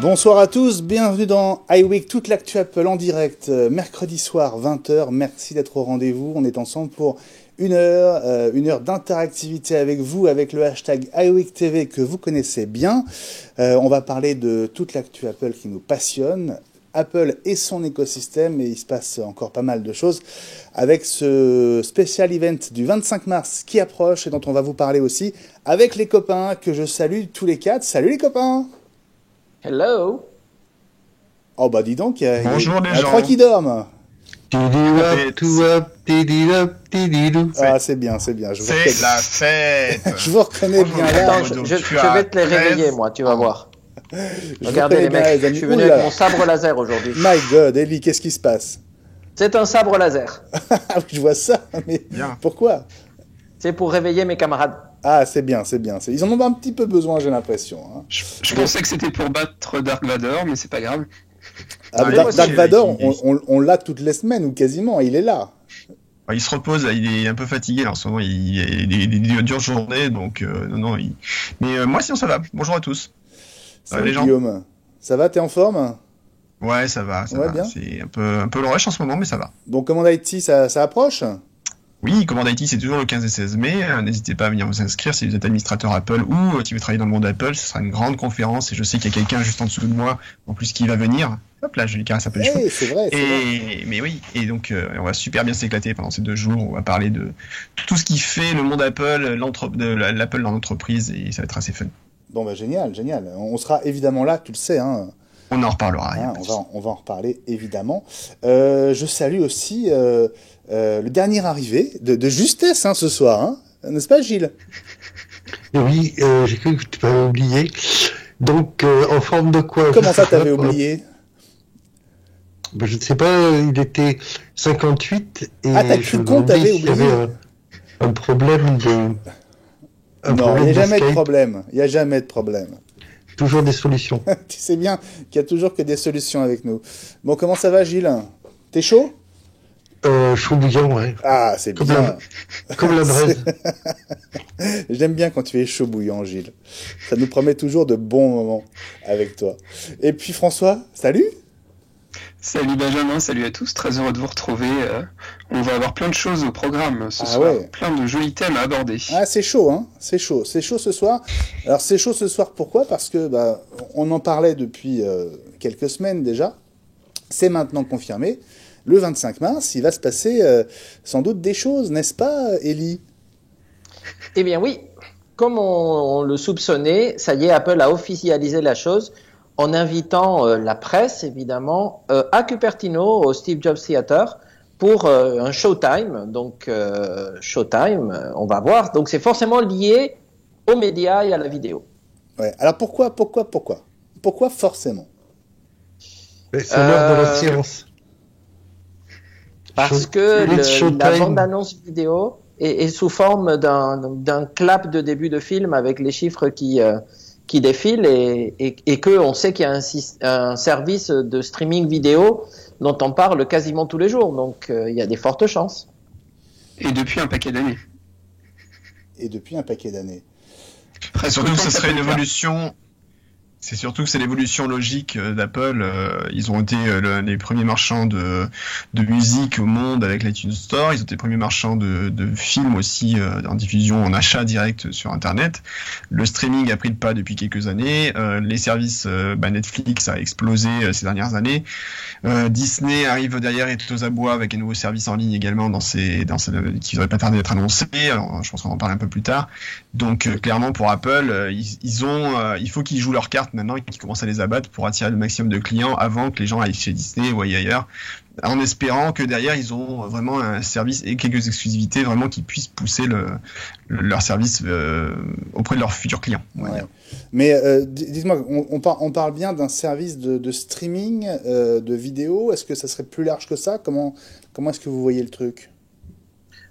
Bonsoir à tous, bienvenue dans iWeek, toute l'actu Apple en direct, mercredi soir 20h. Merci d'être au rendez-vous. On est ensemble pour une heure d'interactivité avec vous, avec le hashtag iWeekTV que vous connaissez bien. On va parler de toute l'actu Apple qui nous passionne, Apple et son écosystème, et il se passe encore pas mal de choses avec ce spécial event du 25 mars qui approche et dont on va vous parler aussi avec les copains que je salue tous les quatre. Salut les copains! Hello. Oh bah dis donc, il y a gens. trois qui dorment. Ah c'est bien, je vous reconnais. C'est la fête. Je vous reconnais bien là. Attends, je vais te les réveiller, moi, tu vas voir. Regardez les bien, mecs, amis. je suis venu avec mon sabre laser aujourd'hui. My God, Ellie, qu'est-ce qui se passe? C'est un sabre laser. Ah, je vois ça, mais Bien. Pourquoi? C'est pour réveiller mes camarades. Ah, c'est bien. Ils en ont un petit peu besoin, j'ai l'impression. Hein. Je pensais que c'était pour battre Dark Vador, mais c'est pas grave. Dark Vador, on l'a toutes les semaines, ou quasiment, il est là. Il se repose, il est un peu fatigué là, en ce moment, il a des dures journées, donc Mais moi sinon ça va. Bonjour à tous. Salut les gens. Guillaume. Ça va, t'es en forme? Ouais, ça va. Bien. C'est un peu le rush en ce moment, mais ça va. Bon, Command IT, ça approche? Oui, Command IT, c'est toujours le 15 et 16 mai. N'hésitez pas à venir vous inscrire si vous êtes administrateur Apple ou si vous travaillez dans le monde Apple. Ce sera une grande conférence et je sais qu'il y a quelqu'un juste en dessous de moi, en plus, qui va venir. Hop là, je lui caresse un peu les cheveux. C'est vrai. Mais oui, et donc on va super bien s'éclater pendant ces 2 jours. On va parler de tout ce qui fait le monde Apple, l'Apple dans l'entreprise, et ça va être assez fun. Bon bah génial. On sera évidemment là, tu le sais. Hein. On en reparlera. On va en reparler évidemment. Je salue aussi le dernier arrivé de justesse ce soir, hein, n'est-ce pas Gilles? Oui, j'ai cru que tu m'avais oublié. Donc en forme de quoi? Comment ça t'avais oublié? Je ne sais pas, il était 58 et t'as cru qu'on t'avait oublié? Il y avait un problème de... Non, il n'y a jamais de problème. Toujours des solutions. Tu sais bien qu'il y a toujours que des solutions avec nous. Bon, comment ça va, Gilles? T'es chaud? Chaud bouillant, ouais. Ah, c'est bien. Comme la braise. J'aime bien quand tu es chaud bouillant, Gilles. Ça nous promet toujours de bons moments avec toi. Et puis François, salut. Salut Benjamin, salut à tous, très heureux de vous retrouver. On va avoir plein de choses au programme ce soir, ouais. Plein de jolis thèmes à aborder. Ah, c'est chaud, hein. C'est chaud ce soir. Alors c'est chaud ce soir, pourquoi? Parce que on en parlait depuis quelques semaines déjà. C'est maintenant confirmé. Le 25 mars, il va se passer sans doute des choses, n'est-ce pas, Ellie? Eh bien oui, comme on le soupçonnait, ça y est, Apple a officialisé la chose en invitant la presse, évidemment, à Cupertino, au Steve Jobs Theater, pour un showtime. Donc, showtime, on va voir. Donc, c'est forcément lié aux médias et à la vidéo. Ouais. Alors, pourquoi forcément? C'est l'heure de la science. Parce que la bande-annonce vidéo est sous forme d'un clap de début de film avec les chiffres qui défilent et que on sait qu'il y a un service de streaming vidéo dont on parle quasiment tous les jours. Donc, il y a des fortes chances. Et depuis un paquet d'années. Surtout que ce serait une évolution... C'est surtout que c'est l'évolution logique d'Apple. Ils ont été les premiers marchands de musique au monde avec l'iTunes Store. Ils ont été les premiers marchands de films aussi en diffusion, en achat direct sur Internet. Le streaming a pris le pas depuis quelques années. Les services Netflix a explosé ces dernières années. Disney arrive derrière et tout aux abois avec un nouveau service en ligne également qui n'aurait pas tardé d'être annoncé. Alors, je pense qu'on en parle un peu plus tard. Donc clairement pour Apple, il faut qu'ils jouent leurs cartes maintenant et qu'ils commencent à les abattre pour attirer le maximum de clients avant que les gens aillent chez Disney ou ailleurs, en espérant que derrière ils ont vraiment un service et quelques exclusivités vraiment qui puissent pousser leur service auprès de leurs futurs clients. Ouais. Mais dites-moi, on parle bien d'un service de streaming de vidéo. Est-ce que ça serait plus large que ça? Comment est-ce que vous voyez le truc?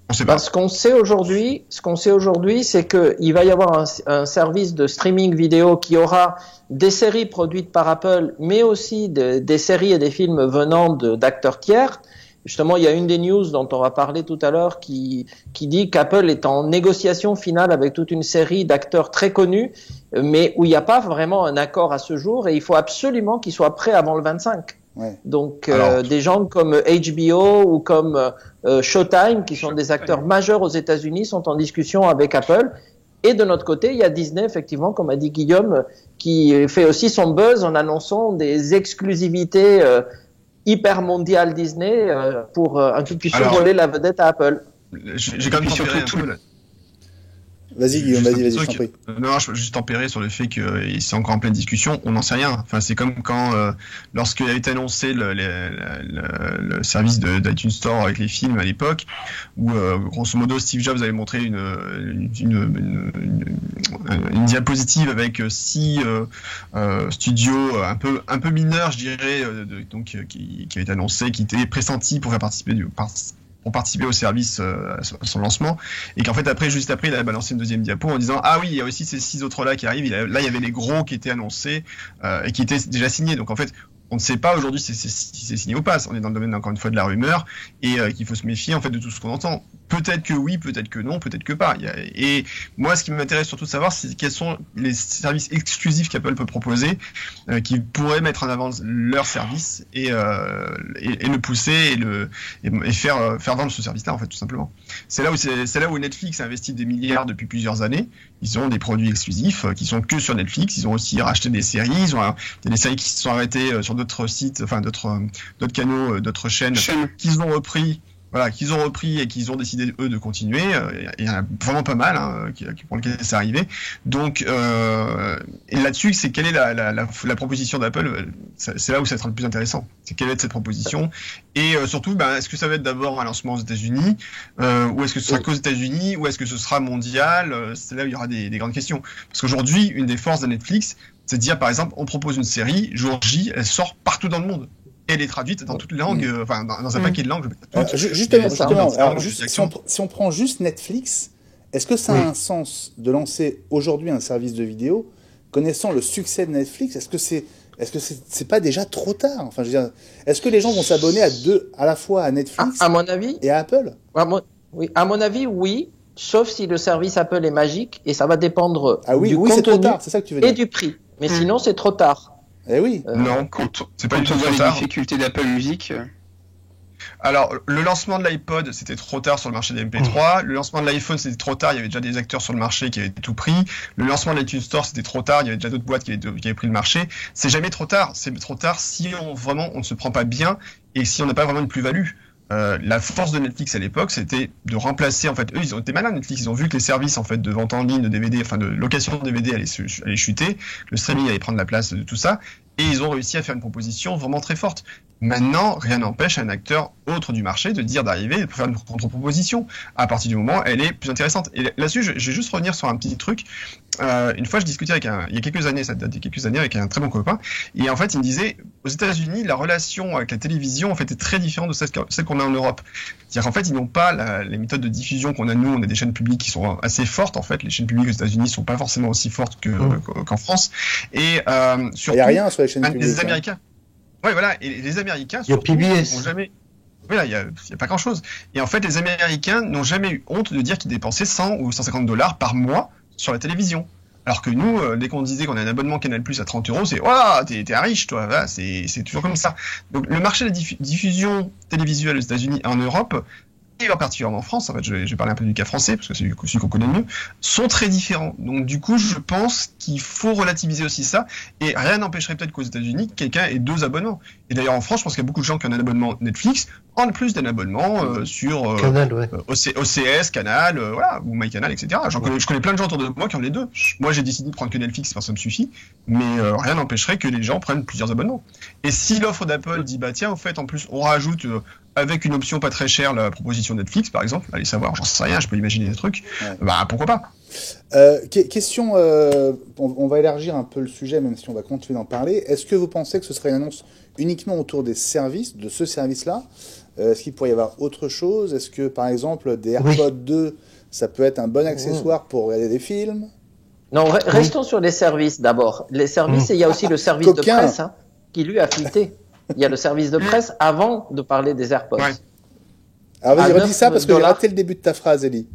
On sait pas. Ce qu'on sait aujourd'hui, c'est que il va y avoir un service de streaming vidéo qui aura des séries produites par Apple, mais aussi des séries et des films venant d'acteurs tiers. Justement, il y a une des news dont on va parler tout à l'heure qui dit qu'Apple est en négociation finale avec toute une série d'acteurs très connus, mais où il n'y a pas vraiment un accord à ce jour, et il faut absolument qu'ils soient prêts avant le 25. Ouais. Donc, des gens comme HBO ou comme Showtime, qui sont des acteurs majeurs aux États-Unis, sont en discussion avec Apple. Et de notre côté, il y a Disney, effectivement, comme a dit Guillaume, qui fait aussi son buzz en annonçant des exclusivités hyper mondiales Disney pour un tout petit peu voler la vedette à Apple. J'ai quand même tempéré un peu. Vas-y Guillaume, vas-y, je t'en prie. Non, je veux juste tempérer sur le fait que c'est encore en pleine discussion, on n'en sait rien. Enfin, c'est comme quand, lorsqu'il a été annoncé le service d'iTunes Store avec les films à l'époque, où grosso modo Steve Jobs avait montré une diapositive avec 6 studios un peu mineurs, je dirais, qui avaient été annoncés, qui étaient pressentis pour faire participer au service à son lancement, et qu'en fait juste après il a balancé une deuxième diapo en disant oui, il y a aussi ces 6 autres là qui arrivent. Là il y avait les gros qui étaient annoncés et qui étaient déjà signés, donc en fait on ne sait pas aujourd'hui si c'est signé ou pas. On est dans le domaine encore une fois de la rumeur, et qu'il faut se méfier en fait de tout ce qu'on entend. Peut-être que oui, peut-être que non, peut-être que pas. Et moi, ce qui m'intéresse surtout de savoir, c'est quels sont les services exclusifs qu'Apple peut proposer, qui pourraient mettre en avant leur service et le pousser et faire vendre ce service-là, en fait, tout simplement. C'est là où Netflix a investi des milliards depuis plusieurs années. Ils ont des produits exclusifs qui sont que sur Netflix. Ils ont aussi racheté des séries. Il y a des séries qui se sont arrêtées sur d'autres sites, enfin d'autres canaux, d'autres chaînes qu'ils ont repris. Voilà, qu'ils ont repris et qu'ils ont décidé eux de continuer. Il y en a vraiment pas mal pour lesquels c'est arrivé. Donc, et là-dessus, c'est quelle est la proposition d'Apple. C'est là où ça sera le plus intéressant. C'est quelle est cette proposition, et surtout, est-ce que ça va être d'abord un lancement aux États-Unis, ou est-ce que ce sera qu'aux États-Unis, ou est-ce que ce sera mondial. C'est là où il y aura des grandes questions. Parce qu'aujourd'hui, une des forces de Netflix, c'est de dire, par exemple, on propose une série, jour J, elle sort partout dans le monde. Et elle est traduite dans toutes les langues, enfin dans un paquet de langues. Justement, alors, si on prend juste Netflix, est-ce que ça a un sens de lancer aujourd'hui un service de vidéo, connaissant le succès de Netflix? Est-ce que c'est pas déjà trop tard? Enfin, je veux dire, est-ce que les gens vont s'abonner à la fois à Netflix, à mon avis, et à Apple? Oui, à mon avis, oui. Sauf si le service Apple est magique, et ça va dépendre du c'est trop contenu tard, c'est ça que tu veux dire. Et du prix. Mais sinon, c'est trop tard. Eh oui. Non, c'est pas du tout trop les tard. difficultés d'Apple Music. Alors, le lancement de l'iPod, c'était trop tard sur le marché des MP3. Le lancement de l'iPhone, c'était trop tard. Il y avait déjà des acteurs sur le marché qui avaient tout pris. Le lancement de l'iTunes Store, c'était trop tard. Il y avait déjà d'autres boîtes qui avaient pris le marché. C'est jamais trop tard. C'est trop tard si on ne se prend pas bien et si on n'a pas vraiment une plus-value. La force de Netflix à l'époque, c'était de remplacer, en fait, eux, ils ont été malins, Netflix, ils ont vu que les services, en fait, de vente en ligne, de DVD, enfin, de location de DVD allaient chuter, le streaming allait prendre la place de tout ça, et ils ont réussi à faire une proposition vraiment très forte. Maintenant, rien n'empêche un acteur autre du marché de d'arriver pour faire une contre-proposition. À partir du moment, elle est plus intéressante. Et là-dessus, je vais juste revenir sur un petit truc. Une fois, je discutais il y a quelques années, ça date de quelques années, avec un très bon copain, et en fait, il me disait, aux États-Unis, la relation avec la télévision, en fait, est très différente de celle qu'on a en Europe. C'est-à-dire qu'en fait, ils n'ont pas les méthodes de diffusion qu'on a nous. On a des chaînes publiques qui sont assez fortes, en fait. Les chaînes publiques aux États-Unis sont pas forcément aussi fortes qu'en France. Et surtout, il y a rien sur les chaînes publiques. Les Américains. Ouais, voilà. Et les Américains, surtout, n'ont jamais. Voilà, il y a pas grand-chose. Et en fait, les Américains n'ont jamais eu honte de dire qu'ils dépensaient 100 ou 150 $ par mois sur la télévision. Alors que nous, dès qu'on disait qu'on a un abonnement Canal+ à 30 €, c'est waouh, t'es riche, toi. Voilà, c'est toujours comme ça. Donc le marché de la diffusion télévisuelle aux États-Unis et en Europe, et en particulier en France, en fait, je vais parler un peu du cas français, parce que c'est celui qu'on connaît le mieux, sont très différents. Donc du coup, je pense qu'il faut relativiser aussi ça, et rien n'empêcherait peut-être qu'aux États-Unis, quelqu'un ait 2 abonnements. Et d'ailleurs en France, je pense qu'il y a beaucoup de gens qui ont un abonnement Netflix, en plus d'un abonnement sur Canal, ouais. OCS, Canal, voilà, ou MyCanal, etc. Je connais plein de gens autour de moi qui ont les deux. Moi, j'ai décidé de prendre que Netflix parce que ça me suffit, mais rien n'empêcherait que les gens prennent plusieurs abonnements. Et si l'offre d'Apple dit, bah tiens, en fait, en plus, on rajoute avec une option pas très chère la proposition Netflix, par exemple, allez savoir, j'en sais rien, je peux imaginer des trucs, bah pourquoi pas. Question, on va élargir un peu le sujet, même si on va continuer d'en parler. Est-ce que vous pensez que ce serait une annonce uniquement autour des services, de ce service-là, Est-ce qu'il pourrait y avoir autre chose? Est-ce que, par exemple, des AirPods 2, ça peut être un bon accessoire pour regarder des films? Non, restons sur les services d'abord. Les services, et il y a aussi le service de presse qui lui a flitté. Il y a le service de presse avant de parler des AirPods. Ouais. Alors vas-y, redis ça parce que j'ai raté le début de ta phrase, Elie.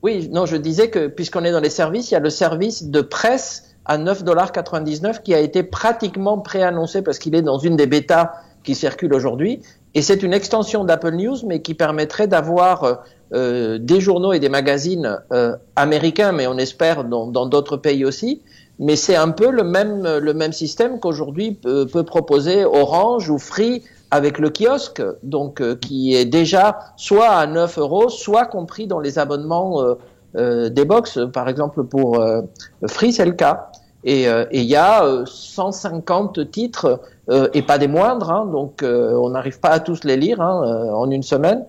Oui, non, je disais que puisqu'on est dans les services, il y a le service de presse à $9,99 qui a été pratiquement préannoncé parce qu'il est dans une des bêtas qui circulent aujourd'hui. Et c'est une extension d'Apple News, mais qui permettrait d'avoir des journaux et des magazines américains, mais on espère dans d'autres pays aussi. Mais c'est un peu le même système qu'aujourd'hui peut proposer Orange ou Free avec le kiosque, donc qui est déjà soit à 9 €, soit compris dans les abonnements des box. Par exemple, pour Free, c'est le cas. Et il y a 150 titres, et pas des moindres, hein, donc on n'arrive pas à tous les lire en une semaine.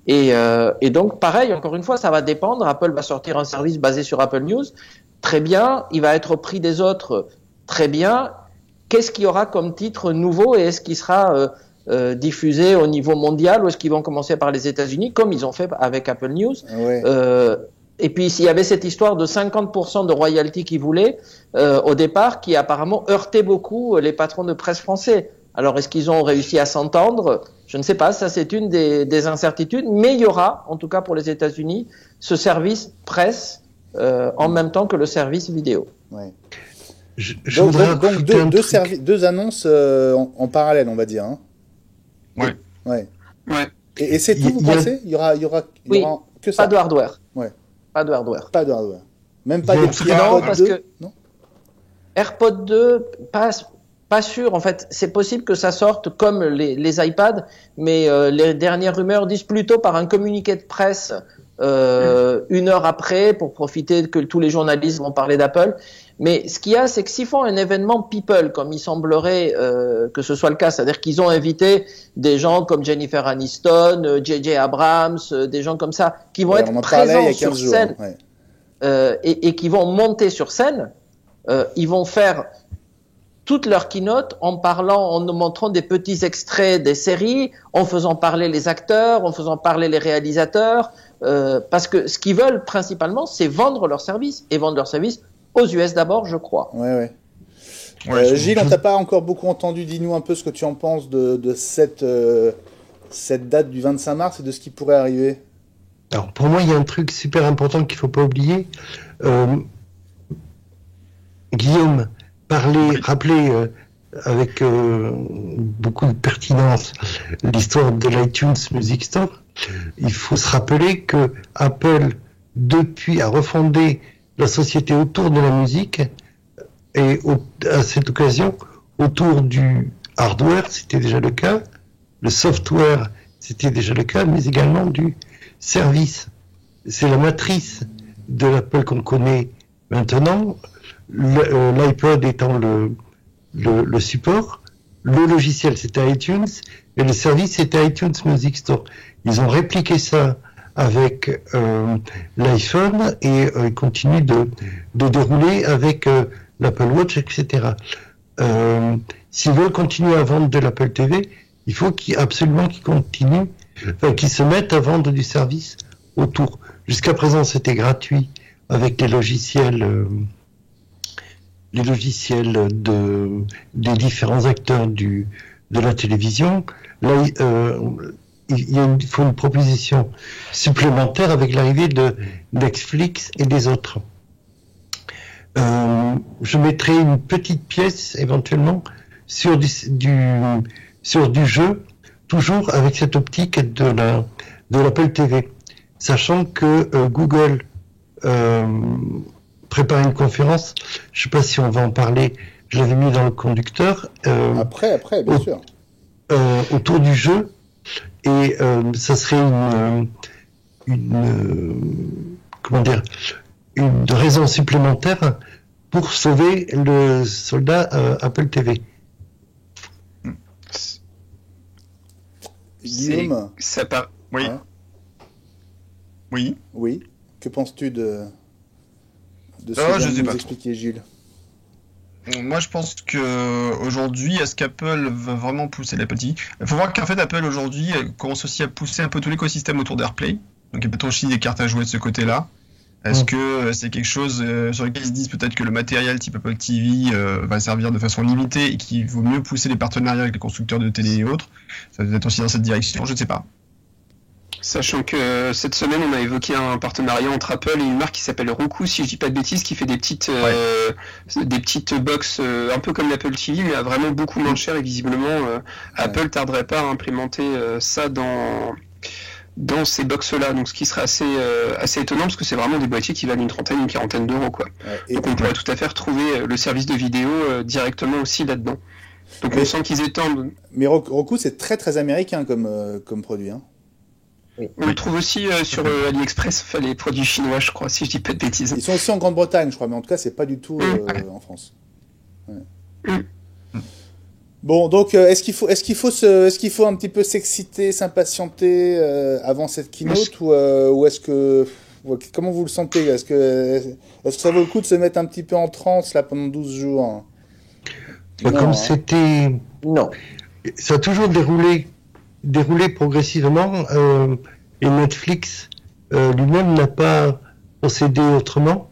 Et donc, pareil, encore une fois, ça va dépendre. Apple va sortir un service basé sur Apple News. Très bien. Il va être au prix des autres. Très bien. Qu'est-ce qu'il y aura comme titre nouveau et est-ce qu'il sera diffusé au niveau mondial ou est-ce qu'ils vont commencer par les États-Unis comme ils ont fait avec Apple News? Ouais. Et puis, s'il y avait cette histoire de 50% de royalties qu'ils voulaient au départ, qui apparemment heurtait beaucoup les patrons de presse français. Alors, est-ce qu'ils ont réussi à s'entendre? Je ne sais pas, ça c'est une des incertitudes, mais il y aura, en tout cas pour les États-Unis, ce service presse en même temps que le service vidéo. Ouais. Donc deux annonces en parallèle, on va dire. Hein. Ouais. Ouais. Ouais. Et c'est tout, vous pensez? Il y aura que ça? Pas de hardware. Ouais. Pas de hardware. Pas de hardware. Même pas des petits Non, AirPods parce 2? que Non. AirPods 2, pas sûr. En fait, c'est possible que ça sorte comme les iPads, mais les dernières rumeurs disent plutôt par un communiqué de presse 1 heure après pour profiter que tous les journalistes vont parler d'Apple. Mais ce qu'il y a, c'est que s'ils font un événement people, comme il semblerait que ce soit le cas, c'est-à-dire qu'ils ont invité des gens comme Jennifer Aniston, J.J. Abrams, des gens comme ça, qui vont être présents sur scène et qui vont monter sur scène, ils vont faire toute leur keynote en parlant, en nous montrant des petits extraits des séries, en faisant parler les acteurs, en faisant parler les réalisateurs, parce que ce qu'ils veulent principalement, c'est vendre leur service, et vendre leur service aux US d'abord, je crois. Ouais. Gilles, on t'a pas encore beaucoup entendu. Dis-nous un peu ce que tu en penses de cette date du 25 mars et de ce qui pourrait arriver. Alors, pour moi, il y a un truc super important qu'il faut pas oublier. Guillaume rappelait avec beaucoup de pertinence l'histoire de l'iTunes Music Store. Il faut se rappeler que Apple, depuis, a refondé la société autour de la musique et à cette occasion, autour du hardware, c'était déjà le cas, le software, c'était déjà le cas, mais également du service. C'est la matrice de l'Apple qu'on connaît maintenant, l'iPod étant le support, le logiciel c'était iTunes et le service c'était iTunes Music Store. Ils ont répliqué ça avec l'iPhone et ils continuent de dérouler avec l'Apple Watch, etc. S'ils veulent continuer à vendre de l'Apple TV, il faut absolument qu'ils continuent, qu'ils se mettent à vendre du service autour. Jusqu'à présent, c'était gratuit avec les logiciels des différents acteurs de la télévision. Là, il faut une proposition supplémentaire avec l'arrivée de Netflix et des autres. Je mettrai une petite pièce éventuellement sur du jeu, toujours avec cette optique de l'Apple TV, sachant que Google prépare une conférence. Je ne sais pas si on va en parler. Je l'avais mis dans le conducteur. Après, bien sûr. Autour du jeu. Et ça serait une raison supplémentaire pour sauver le soldat Apple TV. Guillaume, Oui. Hein? Oui. Oui. Que penses-tu de ce que je vient sais de pas nous expliquer Gilles? Moi, je pense que aujourd'hui, est-ce qu'Apple va vraiment pousser l'Apple TV? Il faut voir qu'en fait, Apple aujourd'hui commence aussi à pousser un peu tout l'écosystème autour d'AirPlay. Donc, il y a peut-être aussi des cartes à jouer de ce côté-là. Est-ce que c'est quelque chose sur lequel ils se disent peut-être que le matériel type Apple TV va servir de façon limitée et qu'il vaut mieux pousser les partenariats avec les constructeurs de télé et autres? Ça va être aussi dans cette direction, je ne sais pas. Sachant que cette semaine, on a évoqué un partenariat entre Apple et une marque qui s'appelle Roku, si je dis pas de bêtises, qui fait des petites box un peu comme l'Apple TV, mais à vraiment beaucoup moins cher. Et visiblement, Apple tarderait pas à implémenter ça dans ces box-là. Donc, ce qui serait assez étonnant, parce que c'est vraiment des boîtiers qui valent une trentaine, une quarantaine d'euros, quoi. Donc, on pourrait tout à fait retrouver le service de vidéo directement aussi là-dedans. Donc, on sent qu'ils étendent. Mais Roku, c'est très très américain comme produit, hein. On le trouve aussi sur AliExpress, enfin, les produits chinois, je crois, si je dis pas de bêtises. Ils sont aussi en Grande-Bretagne, je crois, mais en tout cas, c'est pas du tout en France. Ouais. Bon, donc, est-ce qu'il faut un petit peu s'exciter, s'impatienter avant cette keynote, ou est-ce que, comment vous le sentez? Est-ce que ça vaut le coup de se mettre un petit peu en transe là pendant 12 jours? Comme c'était, Non. ça a toujours déroulé progressivement, et Netflix lui-même n'a pas procédé autrement,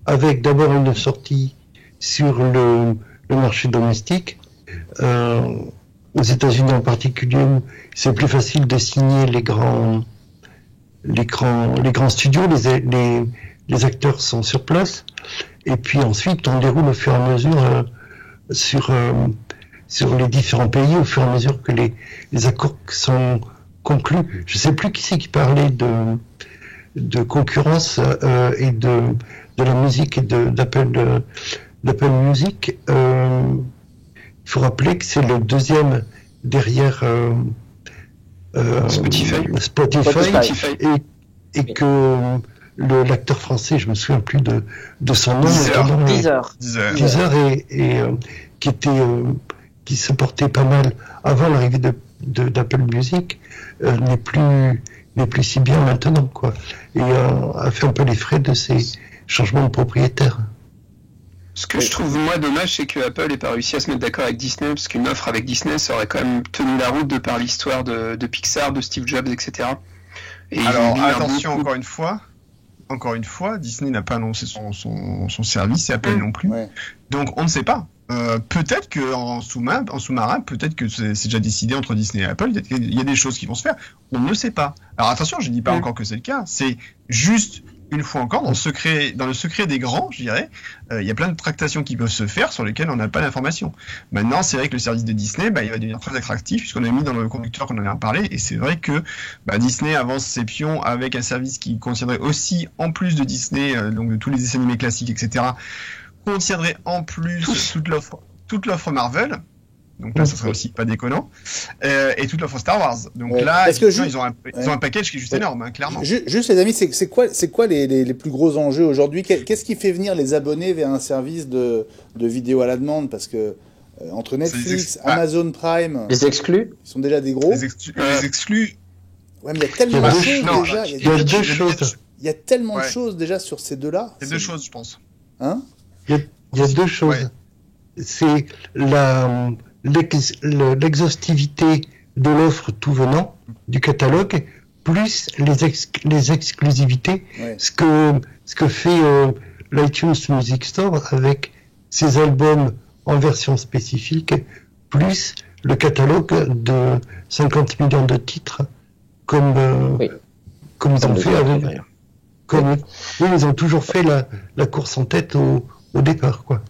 avec d'abord une sortie sur le marché domestique. Aux États-Unis en particulier, c'est plus facile de signer les grands studios, les acteurs sont sur place, et puis ensuite on déroule au fur et à mesure sur les différents pays, au fur et à mesure que les accords sont conclus. Je sais plus qui c'est qui parlait de concurrence et de la musique et d'Apple Music. Il faut rappeler que c'est le deuxième derrière Spotify. Et que l'acteur français, je me souviens plus de son nom, Deezer qui se portait pas mal avant l'arrivée d'Apple Music, n'est plus si bien maintenant, quoi, et a fait un peu les frais de ces changements de propriétaire. Ce que je trouve moi dommage, c'est que Apple n'ait pas réussi à se mettre d'accord avec Disney, parce qu'une offre avec Disney, ça aurait quand même tenu la route de par l'histoire de Pixar, de Steve Jobs, etc. Et alors attention, encore une fois, Disney n'a pas annoncé son service, et Apple non plus. Ouais. Donc on ne sait pas. Peut-être qu'en sous-marin, peut-être que c'est déjà décidé entre Disney et Apple. Il y a des choses qui vont se faire. On ne sait pas. Alors attention, je ne dis pas encore que c'est le cas. C'est juste, une fois encore, dans le secret des grands, je dirais, il y a plein de tractations qui peuvent se faire sur lesquelles on n'a pas d'informations. Maintenant, c'est vrai que le service de Disney, il va devenir très attractif, puisqu'on a mis dans le conducteur qu'on en a parlé, et c'est vrai que Disney avance ses pions avec un service qui contiendrait aussi, en plus de Disney, donc de tous les dessins animés classiques, etc., contiendrait en plus toute l'offre Marvel. Donc là, ça serait aussi pas déconnant. Et toute l'offre Star Wars. Donc là, ils ont un package qui est juste énorme, hein, clairement. Juste les amis, c'est quoi les plus gros enjeux aujourd'hui? Qu'est-ce qui fait venir les abonnés vers un service de vidéo à la demande? Parce que entre Netflix, Amazon Prime, les exclus, ils sont déjà des gros. Les exclus. Ouais, mais il y a tellement de choses déjà. Il y a tellement de choses déjà sur ces deux-là. Il y a deux choses, je pense. Hein? Il y a deux choses. Ouais. C'est l'exhaustivité de l'offre tout venant du catalogue, plus les exclusivités, ce que fait l'iTunes Music Store avec ses albums en version spécifique, plus le catalogue de 50 millions de titres, comme ils ont fait avec... ils ont toujours fait la course en tête au départ, quoi.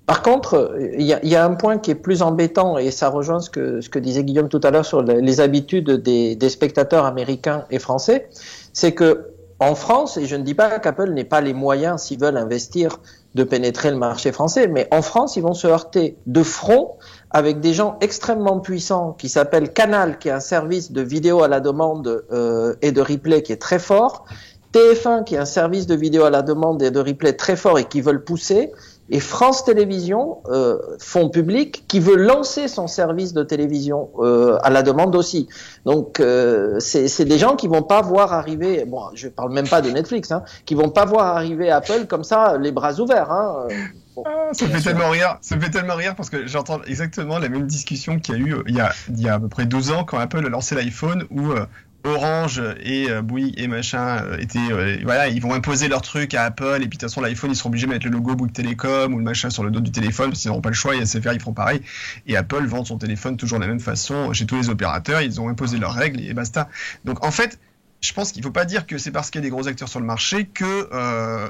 Par contre, il y a un point qui est plus embêtant, et ça rejoint ce que disait Guillaume tout à l'heure sur les habitudes des spectateurs américains et français, c'est que en France, et je ne dis pas qu'Apple n'ait pas les moyens, s'ils veulent investir, de pénétrer le marché français, mais en France, ils vont se heurter de front avec des gens extrêmement puissants qui s'appellent Canal, qui est un service de vidéo à la demande et de replay qui est très fort, TF1 qui est un service de vidéo à la demande et de replay très fort et qui veulent pousser, Et France Télévisions fonds public qui veut lancer son service de télévision à la demande aussi. Donc c'est des gens qui vont pas voir arriver, bon je parle même pas de Netflix, hein, qui vont pas voir arriver Apple comme ça les bras ouverts. Hein. Bon, ça me fait tellement rire parce que j'entends exactement la même discussion qu'il y a eu il y a à peu près 12 ans quand Apple a lancé l'iPhone où Orange et Bouygues et machin voilà, ils vont imposer leur truc à Apple et puis de toute façon l'iPhone ils seront obligés de mettre le logo Bouygues Télécom ou le machin sur le dos du téléphone parce qu'ils n'auront pas le choix et SFR ils feront pareil et Apple vend son téléphone toujours de la même façon chez tous les opérateurs, ils ont imposé leurs règles et basta. Donc en fait je pense qu'il ne faut pas dire que c'est parce qu'il y a des gros acteurs sur le marché que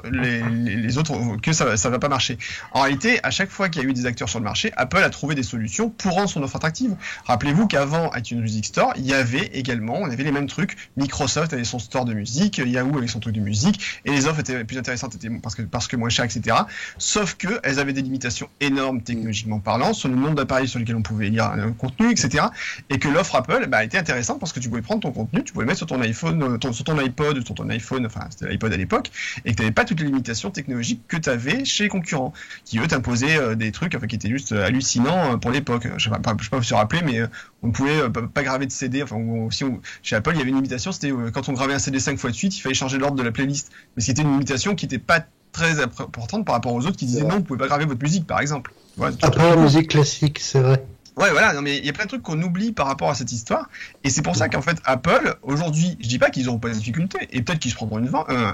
les autres que ça va pas marcher. En réalité, à chaque fois qu'il y a eu des acteurs sur le marché, Apple a trouvé des solutions pour rendre son offre attractive. Rappelez-vous qu'avant iTunes Music Store, il y avait également, on avait les mêmes trucs. Microsoft avait son store de musique, Yahoo avait son truc de musique, et les offres étaient plus intéressantes parce que moins chères, etc. Sauf que elles avaient des limitations énormes technologiquement parlant sur le nombre d'appareils sur lesquels on pouvait lire un contenu, etc. Et que l'offre Apple était intéressante parce que tu pouvais prendre ton contenu, tu pouvais le mettre sur ton iPhone, sur ton iPod ou sur ton iPhone, enfin c'était l'iPod à l'époque, et que tu n'avais pas toutes les limitations technologiques que tu avais chez les concurrents, qui eux t'imposaient des trucs qui étaient juste hallucinants pour l'époque. Je sais pas si vous vous rappelez, mais on ne pouvait pas graver de CD, enfin aussi chez Apple il y avait une limitation, c'était quand on gravait un CD 5 fois de suite, il fallait changer l'ordre de la playlist. Mais c'était une limitation qui n'était pas très importante par rapport aux autres qui disaient non, vous pouvez pas graver votre musique par exemple. Voilà, après la musique classique, c'est vrai. Ouais, voilà, non, mais il y a plein de trucs qu'on oublie par rapport à cette histoire, et c'est pour ça qu'en fait, Apple, aujourd'hui, je dis pas qu'ils n'auront pas de difficultés, et peut-être qu'ils se prendront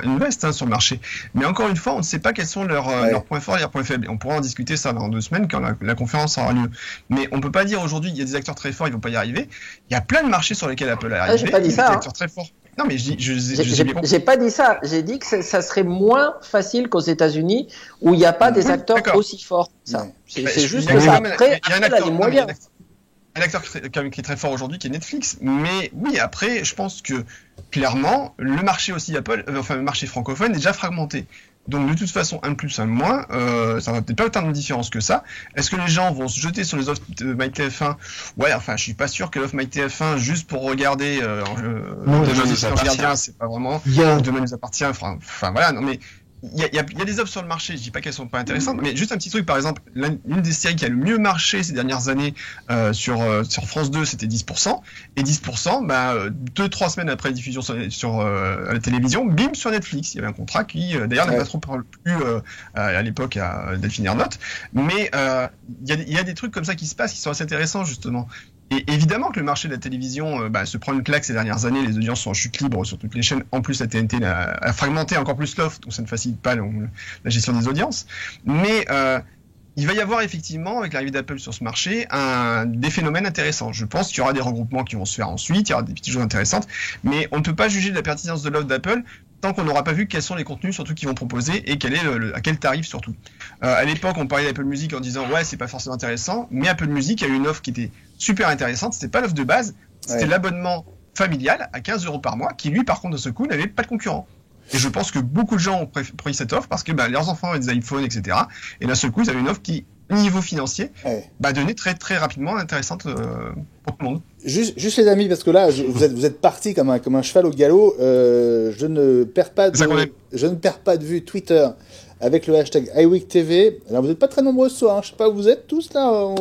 une veste sur le marché, mais encore une fois, on ne sait pas quels sont leurs points forts et leurs points faibles, et on pourra en discuter ça dans 2 semaines quand la conférence aura lieu. Mais on peut pas dire aujourd'hui, il y a des acteurs très forts, ils vont pas y arriver, il y a plein de marchés sur lesquels Apple est arrivé, j'ai pas dit ça, des acteurs très forts. Non, mais j'ai pas dit ça. J'ai dit que ça serait moins facile qu'aux États-Unis où il n'y a pas des acteurs aussi forts. Ça, c'est juste ça. Après, il y a un acteur, un acteur qui est très fort aujourd'hui, qui est Netflix. Mais oui, après, je pense que clairement, le marché aussi Apple, enfin le marché francophone est déjà fragmenté. Donc de toute façon, 1 plus, 1 moins, ça va peut-être pas autant de différence que ça. Est-ce que les gens vont se jeter sur les offres de MyTF1 ? Ouais, enfin, je suis pas sûr que l'offre MyTF1 juste pour regarder Demain nous appartient, c'est pas vraiment Demain nous appartient. Enfin voilà, non mais il y a des offres sur le marché, je dis pas qu'elles sont pas intéressantes, mais juste un petit truc, par exemple, une des séries qui a le mieux marché ces dernières années sur France 2, c'était 10%, et 10%, 2-3 semaines après la diffusion sur la télévision, bim, sur Netflix. Il y avait un contrat qui, d'ailleurs, n'a pas trop plu à l'époque à Delphine Ernotte, mais il y a des trucs comme ça qui se passent, qui sont assez intéressants, justement. Et évidemment que le marché de la télévision se prend une claque ces dernières années, les audiences sont en chute libre sur toutes les chaînes, en plus la TNT a fragmenté encore plus l'offre, donc ça ne facilite pas la gestion des audiences, mais il va y avoir effectivement, avec l'arrivée d'Apple sur ce marché, des phénomènes intéressants. Je pense qu'il y aura des regroupements qui vont se faire ensuite, il y aura des petites choses intéressantes, mais on ne peut pas juger de la pertinence de l'offre d'Apple tant qu'on n'aura pas vu quels sont les contenus surtout qu'ils vont proposer et quel est à quel tarif surtout. À l'époque, on parlait d'Apple Music en disant ouais, c'est pas forcément intéressant, mais Apple Music a eu une offre qui était super intéressante. C'était pas l'offre de base, c'était l'abonnement familial à 15 € par mois qui lui, par contre, de ce coup, n'avait pas de concurrent. Et je pense que beaucoup de gens ont pris cette offre parce que leurs enfants avaient des iPhones, etc. Et d'un seul coup, ils avaient une offre qui, niveau financier, devenait très très rapidement intéressante pour tout le monde. Juste les amis, parce que là, vous êtes partis comme un cheval au galop. Je ne perds pas de vue Twitter avec le hashtag iWeekTV. Alors vous n'êtes pas très nombreux ce soir, hein. Je sais pas où vous êtes tous là.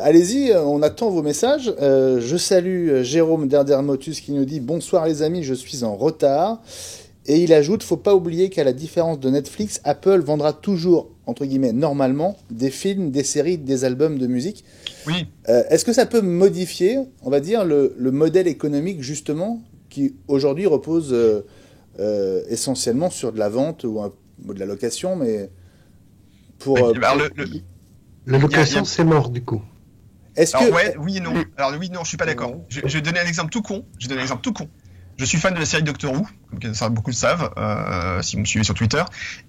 Allez-y, on attend vos messages. Je salue Jérôme Derdermotus qui nous dit bonsoir les amis, je suis en retard. Et il ajoute, faut pas oublier qu'à la différence de Netflix, Apple vendra toujours, entre guillemets, normalement, des films, des séries, des albums de musique. Oui. Est-ce que ça peut modifier, on va dire, le modèle économique, justement, qui aujourd'hui repose essentiellement sur de la vente ou de la location, mais pour... La location, c'est mort, du coup. Oui et non. Alors oui, non, je suis pas d'accord. Je vais donner un exemple tout con. Je suis fan de la série Doctor Who, comme beaucoup le savent, si vous me suivez sur Twitter.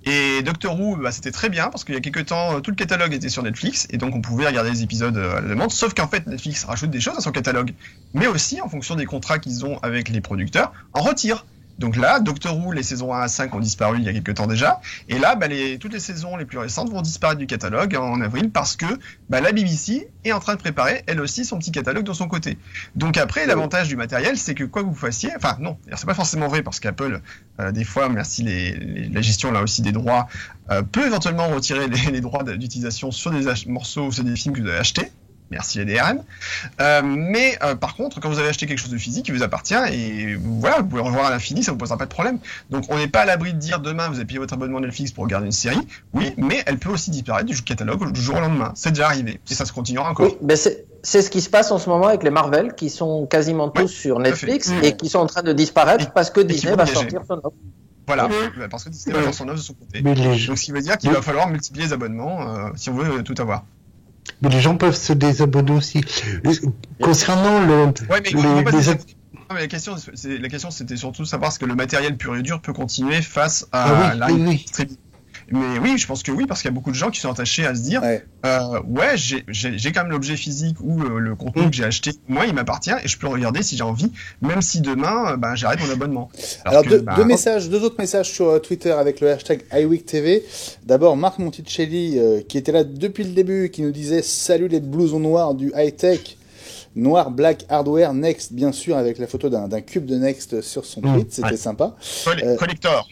Et Doctor Who, c'était très bien, parce qu'il y a quelques temps, tout le catalogue était sur Netflix, et donc on pouvait regarder les épisodes à la demande, sauf qu'en fait, Netflix rajoute des choses à son catalogue. Mais aussi, en fonction des contrats qu'ils ont avec les producteurs, en retire. Donc là, Doctor Who, les saisons 1 à 5 ont disparu il y a quelques temps déjà. Et là, toutes les saisons les plus récentes vont disparaître du catalogue en avril parce que la BBC est en train de préparer, elle aussi, son petit catalogue de son côté. Donc après, l'avantage du matériel, c'est que quoi que vous fassiez, enfin non, c'est pas forcément vrai parce qu'Apple, des fois, merci la gestion là aussi des droits, peut éventuellement retirer les droits d'utilisation sur des morceaux ou sur des films que vous avez achetés. Merci les DRM. Mais par contre, quand vous avez acheté quelque chose de physique qui vous appartient, et voilà, vous pouvez revoir à l'infini, ça vous posera pas de problème. Donc on n'est pas à l'abri de dire demain vous avez payé votre abonnement Netflix pour regarder une série, oui, mais elle peut aussi disparaître du catalogue du jour au lendemain. C'est déjà arrivé, et ça se continuera encore. Oui, mais c'est ce qui se passe en ce moment avec les Marvel, qui sont quasiment tous sur Netflix et qui sont en train de disparaître parce que Disney va sortir son offre. Voilà, parce que Disney va faire son offre de son côté. Donc ce qui veut dire qu'il va falloir multiplier les abonnements si on veut tout avoir. Mais les gens peuvent se désabonner aussi. Concernant la question, c'était surtout de savoir ce que le matériel pur et dur peut continuer face à streaming. Mais oui, je pense que oui, parce qu'il y a beaucoup de gens qui sont attachés à se dire j'ai quand même l'objet physique ou le contenu que j'ai acheté, moi il m'appartient et je peux le regarder si j'ai envie, même si demain j'arrête mon abonnement. Alors deux autres messages sur Twitter avec le hashtag iWeekTV. D'abord Marc Monticelli qui était là depuis le début, qui nous disait salut les blousons noirs du high-tech. Noir, Black, Hardware, Next, bien sûr, avec la photo d'un cube de Next sur son tweet, c'était sympa. Collector.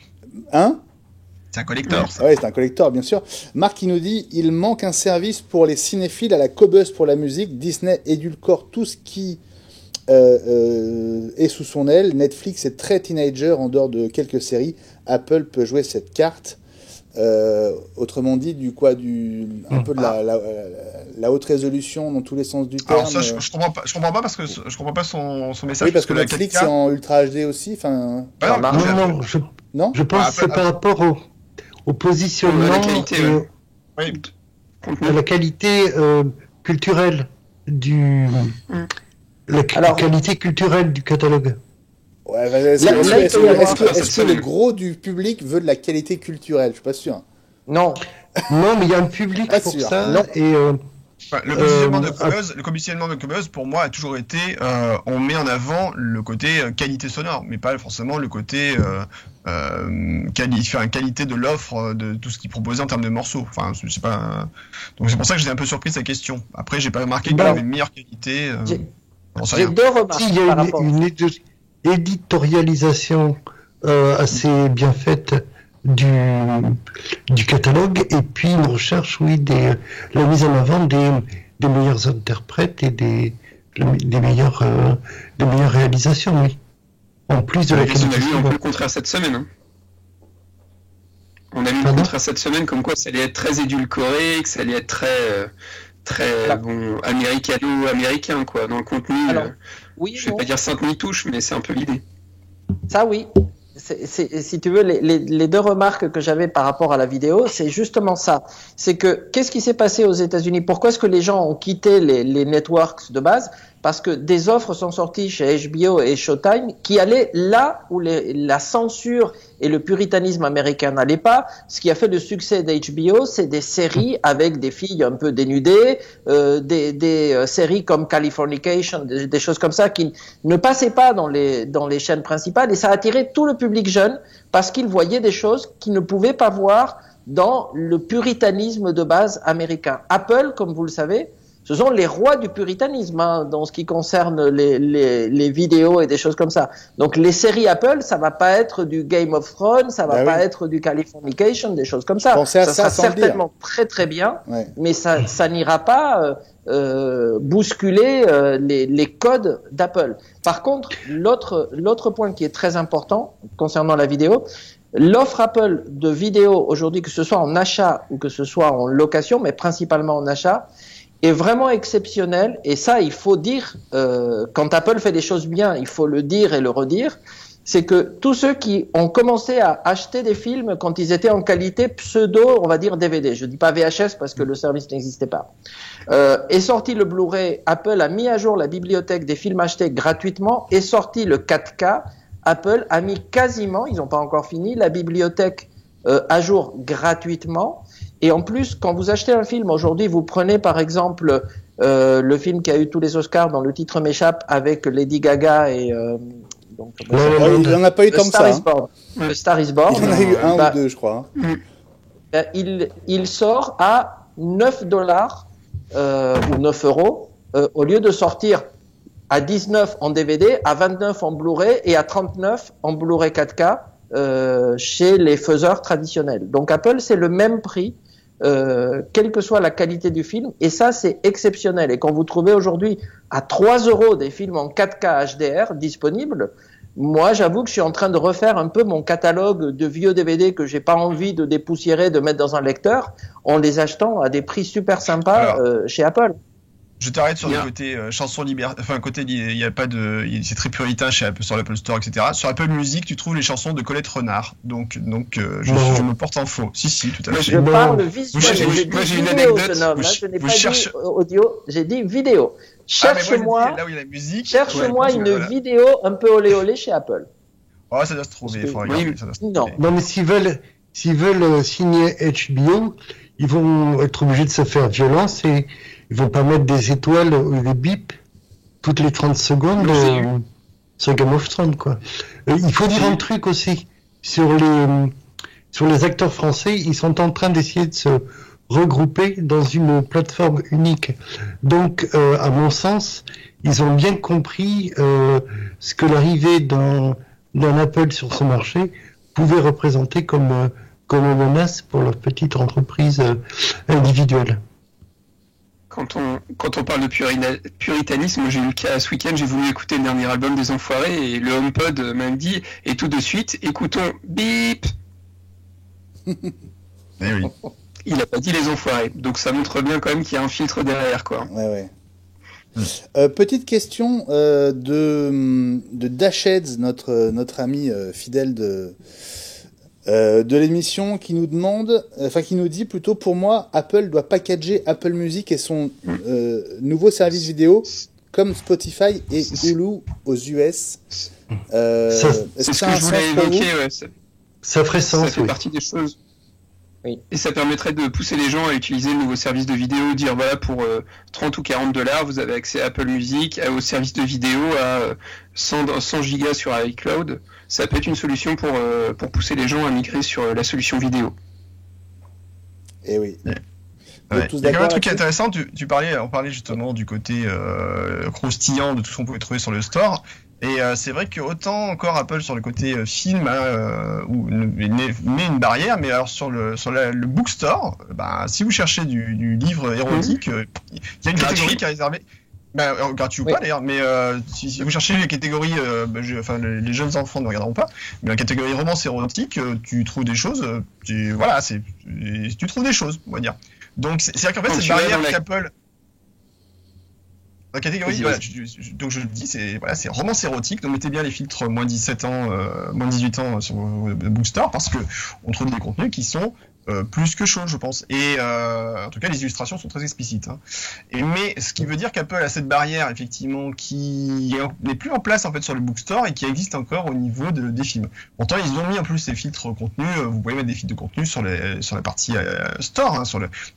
C'est un collector. Oui, c'est un collector, bien sûr. Marc qui nous dit « Il manque un service pour les cinéphiles à la Cobus pour la musique. Disney édulcore tout ce qui est sous son aile. Netflix est très teenager en dehors de quelques séries. Apple peut jouer cette carte. » Autrement dit, un peu de la haute résolution dans tous les sens du terme. Alors ça, je comprends pas parce que je comprends pas son message. Oui, parce que Netflix est en Ultra HD aussi. Enfin. Je pense que c'est par rapport au positionnement, la qualité, à la qualité culturelle qualité culturelle du catalogue. Ouais, est-ce que le gros du public veut de la qualité culturelle? Je suis pas sûr. Non, mais il y a un public pour ça. Non. Et le commissionnement de Cobus, pour moi, a toujours été, on met en avant le côté qualité sonore, mais pas forcément le côté qualité de l'offre, de tout ce qu'il proposait en termes de morceaux. Enfin, je sais pas. Donc c'est pour ça que j'étais un peu surpris de sa question. Après, j'ai pas remarqué qu'il avait une meilleure qualité. J'ai deux remarques. Il y a une éditorialisation assez bien faite du catalogue, et puis une recherche, la mise en avant des meilleurs interprètes et des meilleures réalisations, oui. En plus de la qualité. On a eu un peu le contraire cette semaine. On a eu le contraire cette semaine, comme quoi ça allait être très édulcoré, que ça allait être très américano-américain, quoi, dans le contenu. Alors, je vais pas dire sainte ni touche, mais c'est un peu l'idée. Ça, oui. Si tu veux, les deux remarques que j'avais par rapport à la vidéo, c'est justement ça. C'est que, qu'est-ce qui s'est passé aux États-Unis? Pourquoi est-ce que les gens ont quitté les networks de base? Parce que des offres sont sorties chez HBO et Showtime qui allaient là où la censure et le puritanisme américain n'allaient pas. Ce qui a fait le succès d'HBO, c'est des séries avec des filles un peu dénudées, des séries comme Californication, des choses comme ça qui ne passaient pas dans les chaînes principales, et ça a attiré tout le public jeune parce qu'ils voyaient des choses qu'ils ne pouvaient pas voir dans le puritanisme de base américain. Apple, comme vous le savez, ce sont les rois du puritanisme dans ce qui concerne les vidéos et des choses comme ça. Donc les séries Apple, ça va pas être du Game of Thrones, ça va pas être du Californication, des choses comme ça. Ça sera certainement très très bien, mais ça n'ira pas bousculer les codes d'Apple. Par contre, l'autre point qui est très important concernant la vidéo, l'offre Apple de vidéo aujourd'hui, que ce soit en achat ou que ce soit en location, mais principalement en achat, est vraiment exceptionnel, et ça, il faut dire, quand Apple fait des choses bien, il faut le dire et le redire, c'est que tous ceux qui ont commencé à acheter des films quand ils étaient en qualité pseudo, on va dire DVD, je dis pas VHS parce que le service n'existait pas, est sorti le Blu-ray, Apple a mis à jour la bibliothèque des films achetés gratuitement, est sorti le 4K, Apple a mis quasiment, ils n'ont pas encore fini, la bibliothèque à jour gratuitement. Et en plus, quand vous achetez un film aujourd'hui, vous prenez par exemple le film qui a eu tous les Oscars, dont le titre m'échappe, avec Lady Gaga et Donc, La La Oh, Land. il n'en a pas eu tant que ça. Star is Hein. Born. Le Star is Born. Il en a eu un bah, ou deux, je crois. Hein. il sort à $9 ou 9 euros au lieu de sortir à 19 en DVD, à 29 en Blu-ray et à 39 en Blu-ray 4K chez les faiseurs traditionnels. Donc Apple, c'est le même prix, quelle que soit la qualité du film, et ça, c'est exceptionnel. Et quand vous trouvez aujourd'hui à 3 euros des films en 4K HDR disponibles, moi, j'avoue que je suis en train de refaire un peu mon catalogue de vieux DVD que j'ai pas envie de dépoussiérer, de mettre dans un lecteur, en les achetant à des prix super sympas chez Apple. Je t'arrête sur le côté chanson libre, enfin côté il y a pas de, c'est très puritain chez Apple, sur l'Apple Store, etc. Sur Apple Music, tu trouves les chansons de Colette Renard, donc je me porte en faux. Si, tout à fait. Je parle visuel. Moi j'ai une vidéo, anecdote. jeune homme, je n'ai pas dit audio, j'ai dit vidéo. Cherche-moi, là où il y a la musique. cherche-moi une vidéo un peu olé olé chez Apple. Oh, ça doit se trouver. Faut regarder, ça doit se trouver. Non, mais s'ils veulent signer HBO, ils vont être obligés de se faire violence et ils vont pas mettre des étoiles ou des bips toutes les 30 secondes sur Game of Thrones, quoi. Il faut dire un truc aussi sur les acteurs français. Ils sont en train d'essayer de se regrouper dans une plateforme unique. Donc, à mon sens, ils ont bien compris ce que l'arrivée d'un Apple sur ce marché pouvait représenter comme menace pour leur petite entreprise individuelle. Quand on parle de puritanisme, j'ai eu le cas ce week-end, j'ai voulu écouter le dernier album des Enfoirés et le HomePod m'a dit, et tout de suite, écoutons bip. Eh oui. Il a pas dit les Enfoirés, donc ça montre bien quand même qu'il y a un filtre derrière, quoi. Ouais. Petite question de Dashheads, notre ami fidèle de l'émission, qui nous demande, qui nous dit plutôt, pour moi, Apple doit packager Apple Music et son nouveau service vidéo comme Spotify et Hulu aux US. C'est ce que je voulais évoquer. Ouais, ça ferait sens. Ça fait partie des choses. Oui. Et ça permettrait de pousser les gens à utiliser le nouveau service de vidéo, dire voilà, pour 30 ou $40, vous avez accès à Apple Music, au service de vidéo à 100 gigas sur iCloud. Ça peut être une solution pour pousser les gens à migrer sur la solution vidéo. Eh oui. Ouais. Il y a quand même un truc intéressant, on parlait justement du côté croustillant de tout ce qu'on pouvait trouver sur le store. Et c'est vrai que autant encore Apple sur le côté film met une barrière, mais alors sur le bookstore, si vous cherchez du livre érotique, il y a une catégorie qui est réservée. Gratuit ou pas d'ailleurs, mais si vous cherchez les catégories, les jeunes enfants ne regarderont pas, mais la catégorie romance érotique, tu trouves des choses, tu trouves des choses, on va dire. Donc c'est vrai qu'en fait cette barrière qu'Apple... La catégorie, donc je le dis, c'est romance érotique. Donc mettez bien les filtres moins 17 ans, moins 18 ans sur vos bookstores, parce que on trouve des contenus qui sont plus que chauds, je pense. Et en tout cas, les illustrations sont très explicites. Hein. Mais ce qui veut dire qu'Apple a cette barrière, effectivement, qui n'est plus en place en fait sur le bookstore et qui existe encore au niveau des films. Pourtant, ils ont mis en plus ces filtres contenus. Vous pouvez mettre des filtres de contenu sur la partie store. Hein,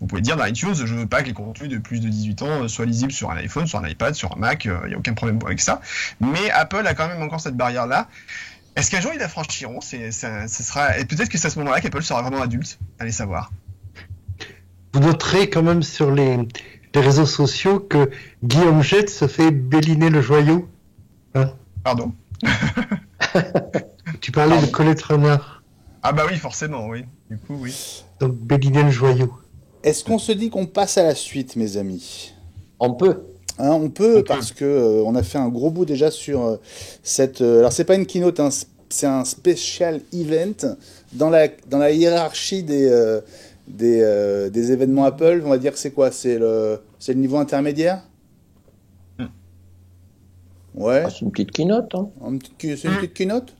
vous pouvez dire dans iTunes, je veux pas que les contenus de plus de 18 ans soient lisibles sur un iPhone, sur un iPad, sur un Mac. Il n'y a aucun problème avec ça. Mais Apple a quand même encore cette barrière-là. Est-ce qu'un jour ils la franchiront ? Et peut-être que c'est à ce moment-là qu'Apple sera vraiment adulte. Allez savoir. Vous noterez quand même sur les réseaux sociaux que Guillaume Jette se fait béliner le joyau. Hein ? Pardon. Tu parlais de Colette Renard. Ah bah oui, forcément, oui. Du coup, oui. Donc béliner le joyau. Est-ce qu'on se dit qu'on passe à la suite, mes amis ? On peut. On peut parce que on a fait un gros bout déjà sur cette. Alors c'est pas une keynote, hein, c'est un special event dans la hiérarchie des événements Apple. On va dire que c'est quoi ? C'est le niveau intermédiaire. Ouais. C'est une petite keynote. Hein. C'est une petite keynote.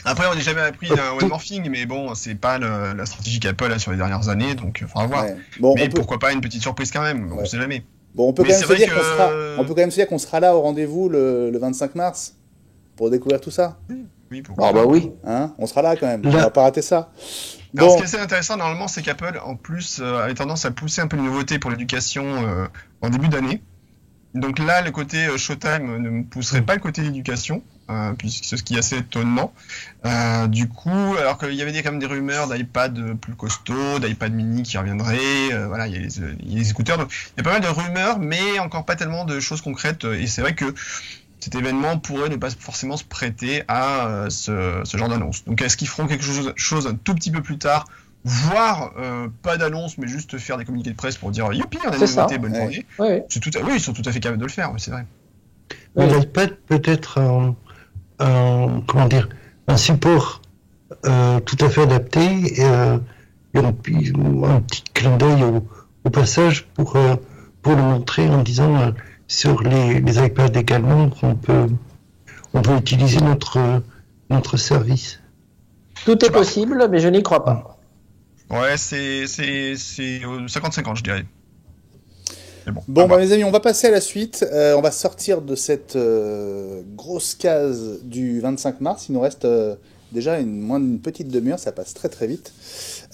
Après, on n'est jamais appris d'un one morphing, mais bon, c'est pas la stratégie qu'Apple a sur les dernières années, donc il faudra voir. Ouais. Bon, mais pourquoi pas une petite surprise quand même ? On sait jamais. Bon, on peut quand même se dire qu'on sera là au rendez-vous le 25 mars pour découvrir tout ça. Oui, pourquoi pas. Oui. Hein, on sera là quand même, on va pas rater ça. Alors, ce qui est assez intéressant, normalement, c'est qu'Apple, en plus, avait tendance à pousser un peu les nouveautés pour l'éducation en début d'année. Donc là, le côté Showtime ne pousserait pas le côté éducation. puisque ce qui est assez étonnant. Du coup, alors qu'il y avait quand même des rumeurs d'iPad plus costaud, d'iPad mini qui reviendrait, voilà, il y a les écouteurs, donc il y a pas mal de rumeurs, mais encore pas tellement de choses concrètes, et c'est vrai que cet événement pourrait ne pas forcément se prêter à ce genre d'annonce. Donc est-ce qu'ils feront quelque chose un tout petit peu plus tard, voire pas d'annonce, mais juste faire des communiqués de presse pour dire youpi, on a une nouveauté, bonne journée. Oui, ils sont tout à fait capables de le faire, c'est vrai. L'iPad peut être un support tout à fait adapté et un petit clin d'œil au passage pour le montrer en disant sur les iPads également qu'on peut utiliser notre service. Tout est possible, mais je n'y crois pas. Ouais, c'est 50-50, je dirais. Bon, mes amis, on va passer à la suite. On va sortir de cette grosse case du 25 mars. Il nous reste déjà moins d'une petite demi-heure. Ça passe très très vite.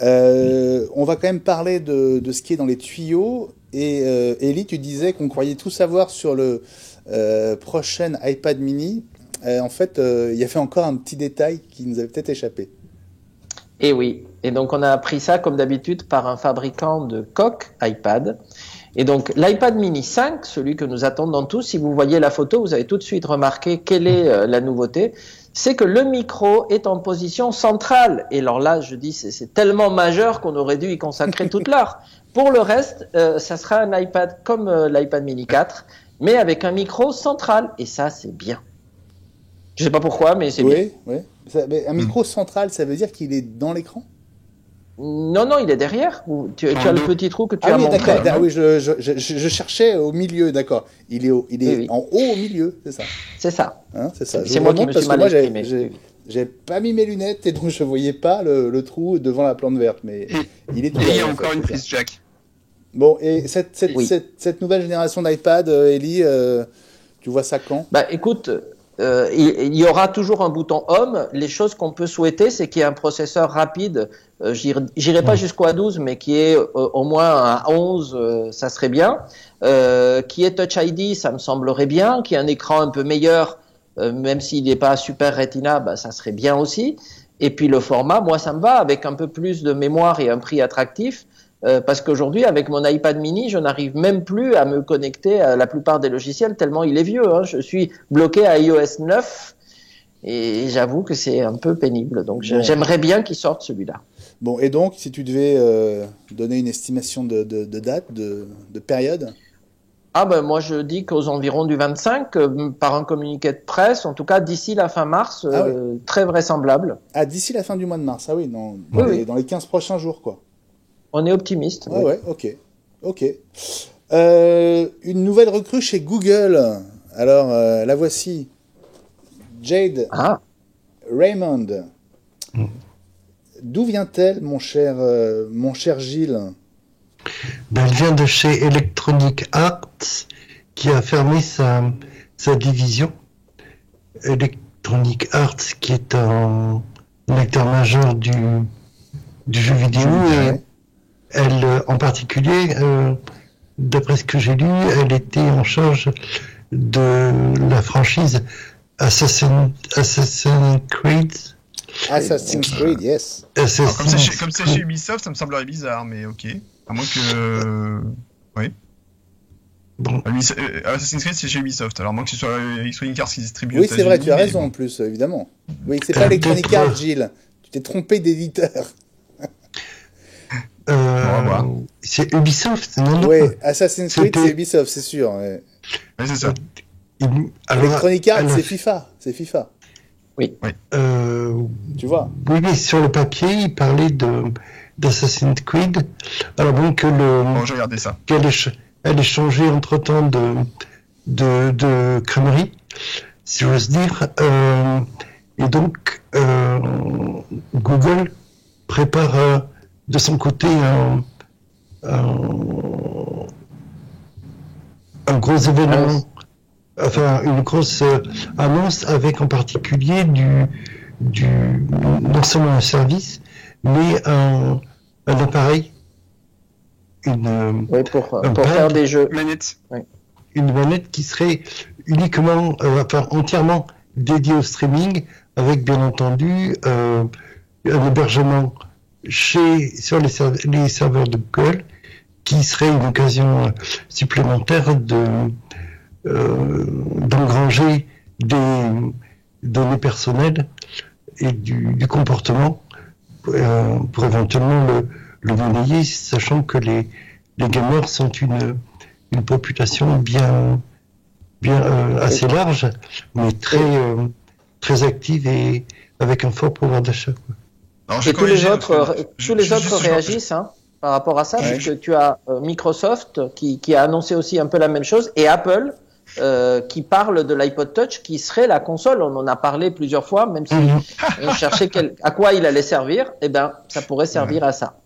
On va quand même parler de ce qui est dans les tuyaux. Et Ellie, tu disais qu'on croyait tout savoir sur le prochain iPad mini. En fait, il y avait encore un petit détail qui nous avait peut-être échappé. Et oui. Et donc, on a appris ça, comme d'habitude, par un fabricant de coques iPad. Et donc, l'iPad mini 5, celui que nous attendons tous, si vous voyez la photo, vous avez tout de suite remarqué quelle est la nouveauté. C'est que le micro est en position centrale. Et alors là, je dis, c'est tellement majeur qu'on aurait dû y consacrer toute l'heure. Pour le reste, ça sera un iPad comme l'iPad mini 4, mais avec un micro central. Et ça, c'est bien. Je sais pas pourquoi, mais c'est bien. Oui. Mais un micro central, ça veut dire qu'il est dans l'écran ? Non, il est derrière. Tu as le petit trou que tu as montré. D'accord. Oui, je cherchais au milieu, d'accord. Il est oui. En haut au milieu, c'est ça. C'est ça. Hein, c'est ça. C'est moi qui me suis mal exprimé. J'ai pas mis mes lunettes et donc je voyais pas le trou devant la plante verte, mais il est tout derrière. Et il y a encore une prise jack. Bon, et cette nouvelle génération d'iPad, Ellie, tu vois ça quand ? Bah, écoute. Il y aura toujours un bouton Home. Les choses qu'on peut souhaiter, c'est qu'il y ait un processeur rapide. J'irai pas jusqu'au A12, mais qui est au moins un 11, ça serait bien. Qui est Touch ID, ça me semblerait bien. Qui ait un écran un peu meilleur, même s'il n'est pas Super Retina, bah, ça serait bien aussi. Et puis le format, moi, ça me va, avec un peu plus de mémoire et un prix attractif. Parce qu'aujourd'hui, avec mon iPad mini, je n'arrive même plus à me connecter à la plupart des logiciels, tellement il est vieux. Hein. Je suis bloqué à iOS 9 et j'avoue que c'est un peu pénible. Donc j'aimerais bien qu'il sorte celui-là. Bon, et donc, si tu devais donner une estimation de date, de période ? Ah ben moi je dis qu'aux environs du 25, par un communiqué de presse, en tout cas d'ici la fin mars, très vraisemble. Ah, d'ici la fin du mois de mars, ah oui, dans les 15 prochains jours, quoi. On est optimiste. Ah ouais, ok. Une nouvelle recrue chez Google. Alors, la voici. Jade Raymond. D'où vient-elle, mon cher Gilles ? Elle vient de chez Electronic Arts, qui a fermé sa division. Electronic Arts, qui est un acteur majeur du jeu vidéo. Elle, en particulier, d'après ce que j'ai lu, elle était en charge de la franchise Assassin's Creed. Assassin's Creed, yes. Alors, comme c'est chez Ubisoft, ça me semblerait bizarre, mais ok. À moins que... Oui. Bon. Assassin's Creed, c'est chez Ubisoft. Alors, à moins que ce soit Electronic Arts qui distribue. Oui, c'est vrai, tu as raison en plus, évidemment. Oui, c'est pas Electronic Arts, Gilles. Tu t'es trompé d'éditeur. C'est Ubisoft, non ? Oui, Assassin's Creed, c'est Ubisoft, c'est sûr. Ouais. Oui, c'est ça. Electronic Arts, c'est FIFA. Oui. Tu vois. Oui, mais sur le papier, il parlait d'Assassin's Creed. Alors bon, j'ai regardé ça. Elle est changée entre-temps de crèmerie, si j'ose dire. Et donc, Google prépare de son côté un gros événement, enfin une grosse annonce avec en particulier non seulement un service, mais un appareil, pour faire des jeux. Manette. Une manette qui serait uniquement, entièrement dédié au streaming, avec bien entendu un hébergement sur les serveurs de Google, qui serait une occasion supplémentaire d'engranger des données personnelles et du comportement pour éventuellement le monnayer, sachant que les gamers sont une population bien assez large, mais très active et avec un fort pouvoir d'achat. Et tous les autres réagissent par rapport à ça, puisque tu as Microsoft qui a annoncé aussi un peu la même chose, et Apple qui parle de l'iPod Touch qui serait la console. On en a parlé plusieurs fois, même si on cherchait à quoi il allait servir. Eh ben, ça pourrait servir à ça.